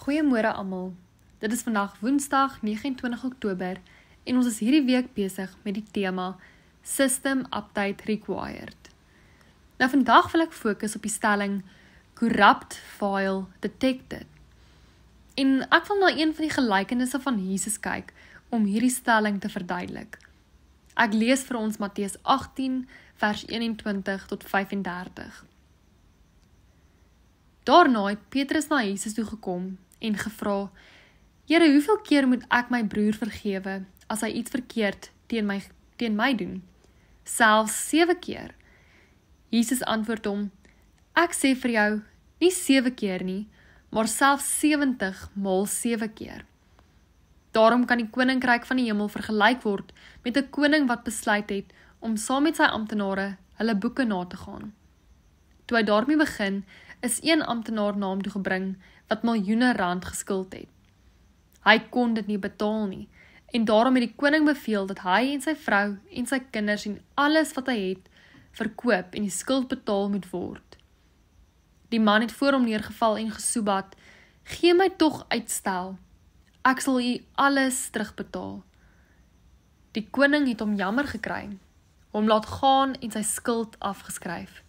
Goeiemôre almal. Dit is vandag Woensdag 29 Oktober en ons is hierdie week besig met die tema System Update Required. Nou vandag wil ek fokus op die stelling Corrupt File Detected. En ek wil na een van die gelykenisse van Jesus kyk om hierdie stelling te verduidelik. Ek lees vir ons Matteus 18 vers 21 tot 35. Daarna het Petrus na Jesus toe gekom en gevra, Here, hoeveel keer moet ek my broer vergewe as hy iets verkeerd teen my doen? Selfs 7 keer. Jesus antwoord hom, ek sê vir jou, nie 7 keer nie, maar selfs 70 maal 7 keer. Daarom kan die koninkryk van die hemel vergelyk word met 'n koning wat besluit het om saam met sy amptenare hulle boeke na te gaan. Toe hy daarmee begin, is een amptenaar na hom toe gebring wat miljoene rand geskuld het. Hy kon dit nie betaal nie, en daarom het die koning beveel dat hy en sy vrou en sy kinders en alles wat hy het, verkoop en die skuld betaal moet word. Die man het voor hom neergeval en gesoebat, gee my tog uitstel, ek sal u alles terugbetaal. Die koning het hom jammer gekry, hom laat gaan en sy skuld afgeskryf.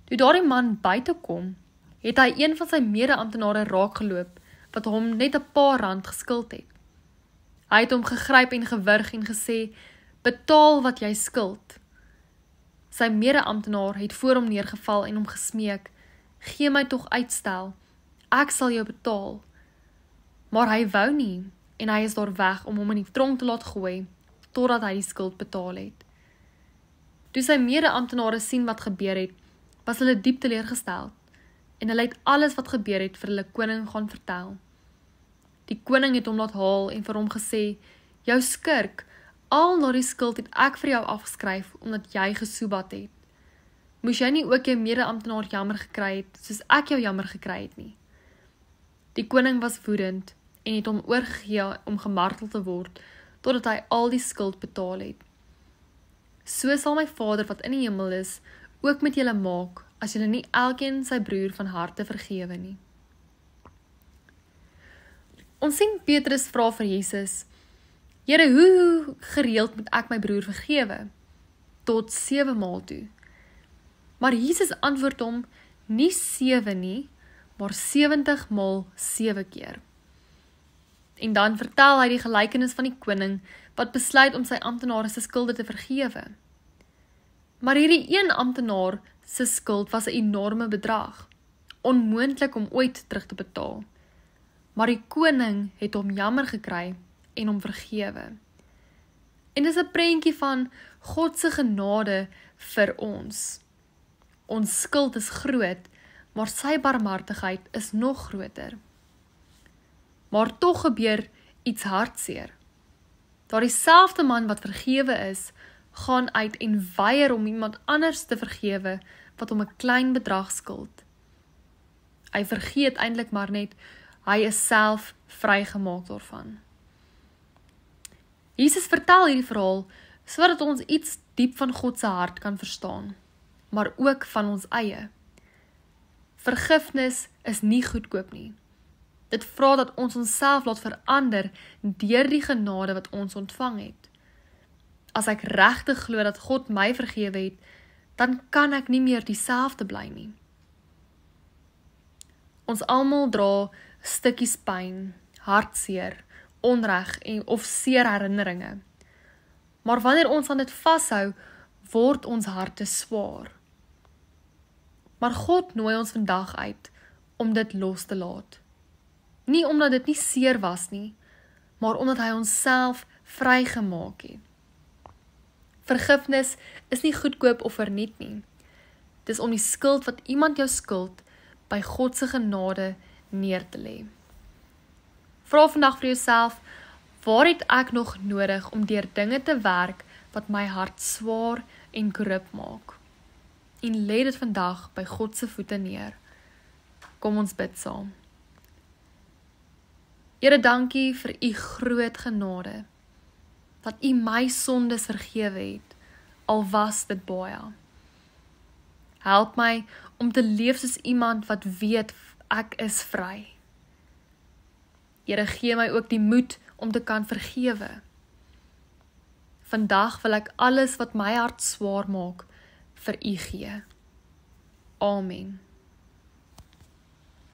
Toe daardie man buite kom, het hy een van sy mede-amptenare raakgeloop, wat hom net 'n paar rand geskuld het. Hy het hom gegryp en gewurg en gesê, betaal wat jy skuld. Sy mede-amptenaar het voor hom neergeval en hom gesmeek, gee my tog uitstel, ek sal jou betaal. Maar hy wou nie, en hy is daar weg om hom in die tronk te laat gooi, totdat hy die skuld betaal het. Toe sy mede-amptenare sien wat gebeur het, was hulle diep teleurgesteld, en hulle het alles wat gebeur het vir hulle koning gaan vertel. Die koning het hom laat haal en vir hom gesê, jou skurk, al daardie skuld het ek vir jou afgeskryf, omdat jy gesoebat het. Moes jy nie ook jou mede-amptenaar jammer gekry het, soos ek jou jammer gekry het nie? Die koning was woedend, en het hom oorgegee om gemartel te word, totdat hy al die skuld betaal het. So sal my Vader wat in die hemel is, ook met julle maak, as julle nie elkeen sy broer van harte vergewe nie. Ons sien Petrus vra vir Jesus, Here, hoe gereeld moet ek my broer vergewe? Tot 7 maal toe. Maar Jesus antwoord hom, nie 7 nie, maar 70 maal 7 keer. En dan vertel hy die gelykenis van die koning, wat besluit om sy amptenare se skulde te vergewe. Maar hierdie een amptenaar se skuld was 'n enorme bedrag, onmoontlik om ooit terug te betaal. Maar die koning het hom jammer gekry en hom vergewe. En dis 'n prentjie van God se genade vir ons. Ons skuld is groot, maar sy barmhartigheid is nog groter. Maar tog gebeur iets hartseer. Daardie selfde man wat vergewe is, gaan uit en weier om iemand anders te vergewe wat hom 'n klein bedrag skuld. Hy vergeet eintlik maar net, hy is self vrygemaak daarvan. Jesus vertel hierdie verhaal sodat ons iets diep van God se hart kan verstaan, maar ook van ons eie. Vergifnis is nie goedkoop nie. Dit vra dat ons onsself laat verander deur die genade wat ons ontvang het. As ek regtig glo dat God my vergewe het, dan kan ek nie meer dieselfde bly nie. Ons almal dra stukkies pyn, hartseer, onreg of seer herinneringe. Maar wanneer ons aan dit vashou, word ons harte swaar. Maar God nooi ons vandag uit om dit los te laat. Nie omdat dit nie seer was nie, maar omdat hy onsself vrygemaak het. Vergifnis is nie goedkoop of verniet nie. Dis om die skuld wat iemand jou skuld by God se genade neer te lê. Vra vandag vir jouself, waar het ek nog nodig om deur dinge te werk wat my hart swaar en korrup maak? En lê dit vandag by God se voete neer. Kom ons bid saam. Here, dankie vir u groot genade, dat u my sondes vergewe het, al was dit baie. Help my om te leef soos iemand wat weet ek is vry. Here, gee my ook die moed om te kan vergewe. Vandag wil ek alles wat my hart swaar maak, vir U gee. Amen.